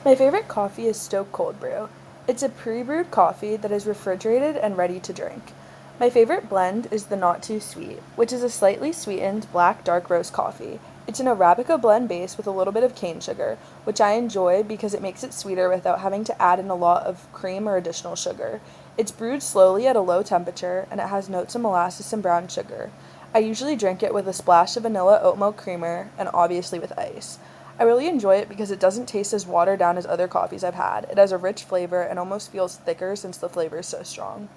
My favorite coffee is Stok cold brew. It's a pre-brewed coffee that is refrigerated and ready to drink. My favorite blend is the Not Too Sweet, which is a slightly sweetened black dark roast coffee. It's an Arabica blend base with a little bit of cane sugar, which I enjoy because it makes it sweeter without having to add in a lot of cream or additional sugar. It's brewed slowly at a low temperature and it has notes of molasses and brown sugar. I usually drink it with a splash of vanilla oat milk creamer and obviously with ice. I really enjoy it because it doesn't taste as watered down as other coffees I've had. It has a rich flavor and almost feels thicker since the flavor is so strong.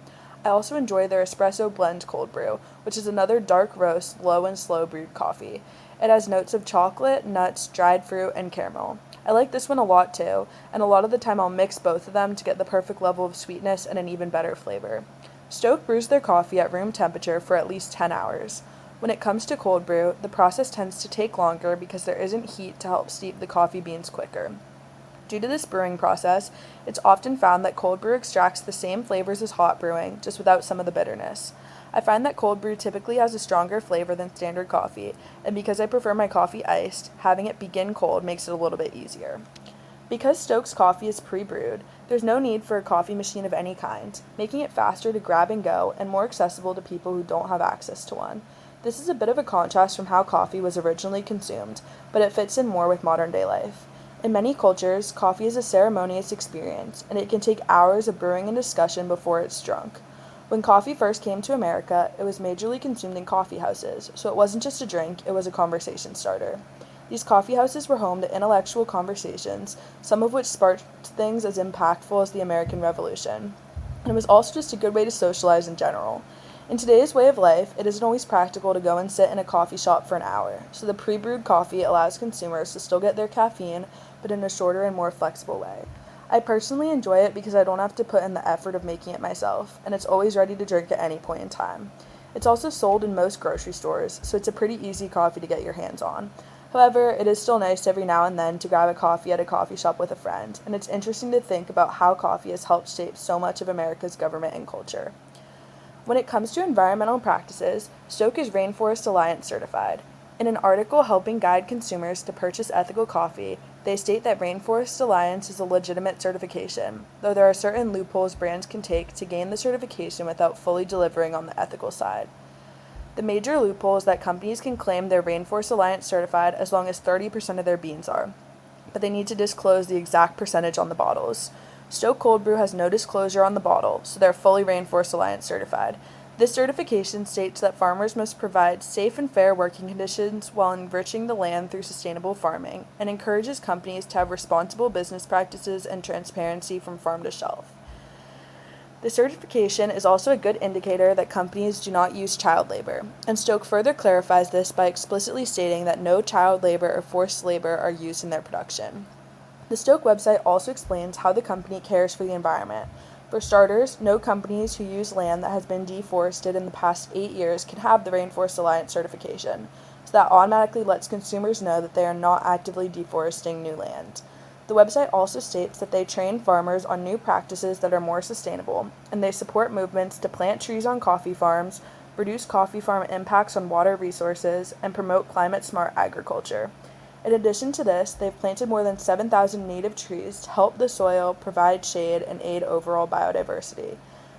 I also enjoy their espresso blend cold brew, which is another dark roast, low and slow brewed coffee. It has notes of chocolate, nuts, dried fruit, and caramel. I like this one a lot too, and a lot of the time I'll mix both of them to get the perfect level of sweetness and an even better flavor. Stok brews their coffee at room temperature for at least 10 hours. When it comes to cold brew, the process tends to take longer because there isn't heat to help steep the coffee beans quicker. Due to this brewing process, it's often found that cold brew extracts the same flavors as hot brewing, just without some of the bitterness. I find that cold brew typically has a stronger flavor than standard coffee, and because I prefer my coffee iced, having it begin cold makes it a little bit easier. Because Stok's coffee is pre-brewed, there's no need for a coffee machine of any kind, making it faster to grab and go and more accessible to people who don't have access to one. This is a bit of a contrast from how coffee was originally consumed, but it fits in more with modern day life. In many cultures, coffee is a ceremonious experience, and it can take hours of brewing and discussion before it's drunk. When coffee first came to America, it was majorly consumed in coffee houses, so it wasn't just a drink, it was a conversation starter. These coffee houses were home to intellectual conversations, some of which sparked things as impactful as the American Revolution. And it was also just a good way to socialize in general. In today's way of life, it isn't always practical to go and sit in a coffee shop for an hour, so the pre-brewed coffee allows consumers to still get their caffeine, but in a shorter and more flexible way. I personally enjoy it because I don't have to put in the effort of making it myself, and it's always ready to drink at any point in time. It's also sold in most grocery stores, so it's a pretty easy coffee to get your hands on. However, it is still nice every now and then to grab a coffee at a coffee shop with a friend, and it's interesting to think about how coffee has helped shape so much of America's government and culture. When it comes to environmental practices, Stok is Rainforest Alliance certified. In an article helping guide consumers to purchase ethical coffee, they state that Rainforest Alliance is a legitimate certification, though there are certain loopholes brands can take to gain the certification without fully delivering on the ethical side. The major loophole is that companies can claim they're Rainforest Alliance certified as long as 30% of their beans are, but they need to disclose the exact percentage on the bottles. Stok Cold Brew has no disclosure on the bottle, so they're fully Rainforest Alliance certified. This certification states that farmers must provide safe and fair working conditions while enriching the land through sustainable farming, and encourages companies to have responsible business practices and transparency from farm to shelf. The certification is also a good indicator that companies do not use child labor, and Stok further clarifies this by explicitly stating that no child labor or forced labor are used in their production. The Stok website also explains how the company cares for the environment. For starters, no companies who use land that has been deforested in the past 8 years can have the Rainforest Alliance certification, so that automatically lets consumers know that they are not actively deforesting new land. The website also states that they train farmers on new practices that are more sustainable, and they support movements to plant trees on coffee farms, reduce coffee farm impacts on water resources, and promote climate-smart agriculture. In addition to this, they've planted more than 7,000 native trees to help the soil, provide shade, and aid overall biodiversity.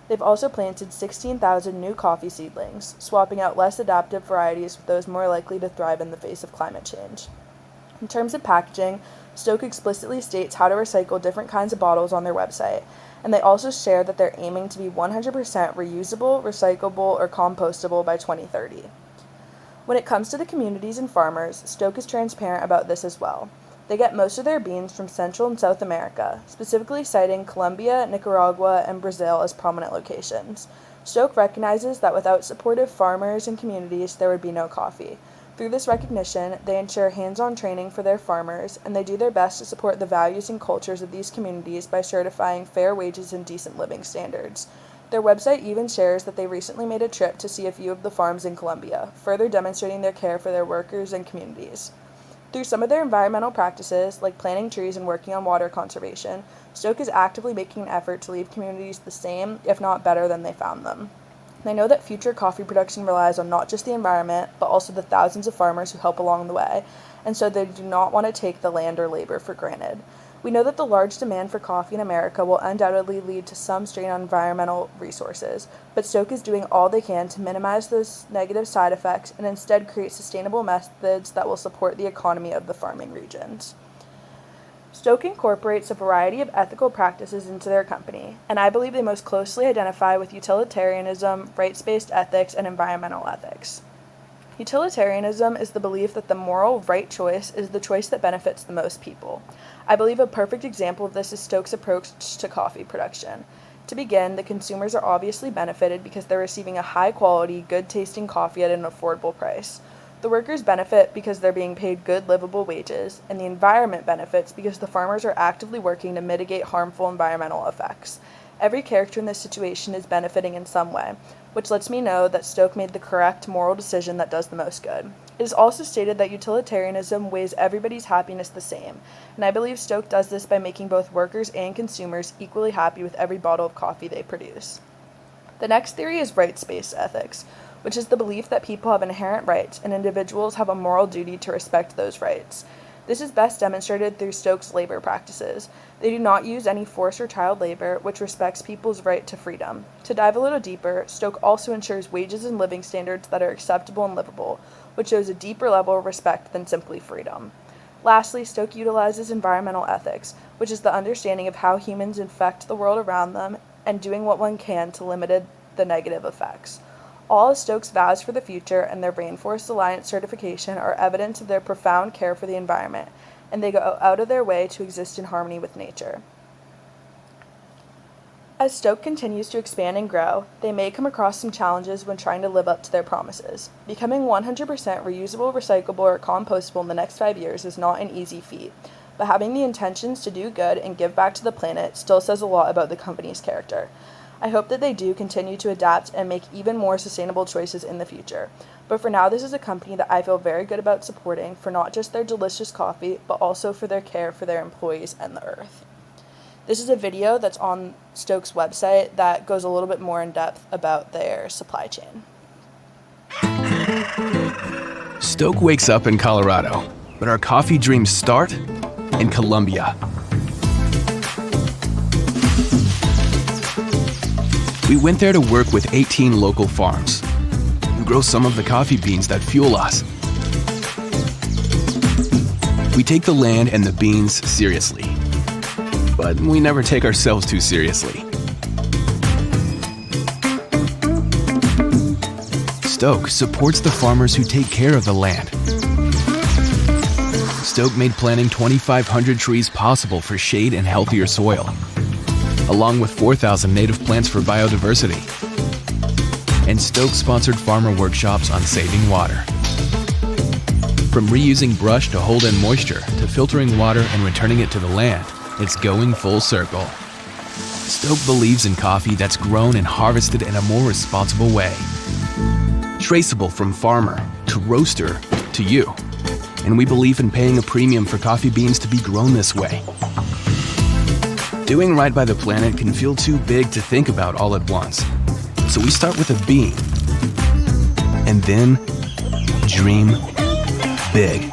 They've also planted 16,000 new coffee seedlings, swapping out less adaptive varieties with those more likely to thrive in the face of climate change. In terms of packaging, Stok explicitly states how to recycle different kinds of bottles on their website, and they also share that they're aiming to be 100% reusable, recyclable, or compostable by 2030. When it comes to the communities and farmers, Stok is transparent about this as well. They get most of their beans from Central and South America, specifically citing Colombia, Nicaragua, and Brazil as prominent locations. Stok recognizes that without supportive farmers and communities, there would be no coffee. Through this recognition, they ensure hands-on training for their farmers, and they do their best to support the values and cultures of these communities by certifying fair wages and decent living standards. Their website even shares that they recently made a trip to see a few of the farms in Colombia, further demonstrating their care for their workers and communities. Through some of their environmental practices, like planting trees and working on water conservation, Stok is actively making an effort to leave communities the same, if not better, than they found them. They know that future coffee production relies on not just the environment, but also the thousands of farmers who help along the way, and so they do not want to take the land or labor for granted. We know that the large demand for coffee in America will undoubtedly lead to some strain on environmental resources, but Stok is doing all they can to minimize those negative side effects and instead create sustainable methods that will support the economy of the farming regions. Stok incorporates a variety of ethical practices into their company, and I believe they most closely identify with utilitarianism, rights-based ethics, and environmental ethics. Utilitarianism is the belief that the moral right choice is the choice that benefits the most people. I believe a perfect example of this is Stok's approach to coffee production. To begin, the consumers are obviously benefited because they're receiving a high-quality, good-tasting coffee at an affordable price. The workers benefit because they're being paid good, livable wages, and the environment benefits because the farmers are actively working to mitigate harmful environmental effects. Every character in this situation is benefiting in some way, which lets me know that Stok made the correct moral decision that does the most good. It is also stated that utilitarianism weighs everybody's happiness the same, and I believe Stok does this by making both workers and consumers equally happy with every bottle of coffee they produce. The next theory is rights-based ethics, which is the belief that people have inherent rights and individuals have a moral duty to respect those rights. This is best demonstrated through Stok's labor practices. They do not use any forced or child labor, which respects people's right to freedom. To dive a little deeper, Stok also ensures wages and living standards that are acceptable and livable, which shows a deeper level of respect than simply freedom. Lastly, Stok utilizes environmental ethics, which is the understanding of how humans infect the world around them and doing what one can to limit the negative effects. All of Stok's vows for the future and their Rainforest Alliance certification are evidence of their profound care for the environment, and they go out of their way to exist in harmony with nature. As Stok continues to expand and grow, they may come across some challenges when trying to live up to their promises. Becoming 100% reusable, recyclable, or compostable in the next 5 years is not an easy feat, but having the intentions to do good and give back to the planet still says a lot about the company's character. I hope that they do continue to adapt and make even more sustainable choices in the future. But for now, this is a company that I feel very good about supporting for not just their delicious coffee, but also for their care for their employees and the earth. This is a video that's on Stok's website that goes a little bit more in depth about their supply chain. Stok wakes up in Colorado, but our coffee dreams start in Colombia. We went there to work with 18 local farms who grow some of the coffee beans that fuel us. We take the land and the beans seriously, but we never take ourselves too seriously. Stok supports the farmers who take care of the land. Stok made planting 2,500 trees possible for shade and healthier soil, along with 4,000 native plants for biodiversity. And Stok sponsored farmer workshops on saving water. From reusing brush to hold in moisture, to filtering water and returning it to the land, it's going full circle. Stok believes in coffee that's grown and harvested in a more responsible way. Traceable from farmer to roaster to you. And we believe in paying a premium for coffee beans to be grown this way. Doing right by the planet can feel too big to think about all at once. So we start with a bean, and then dream big.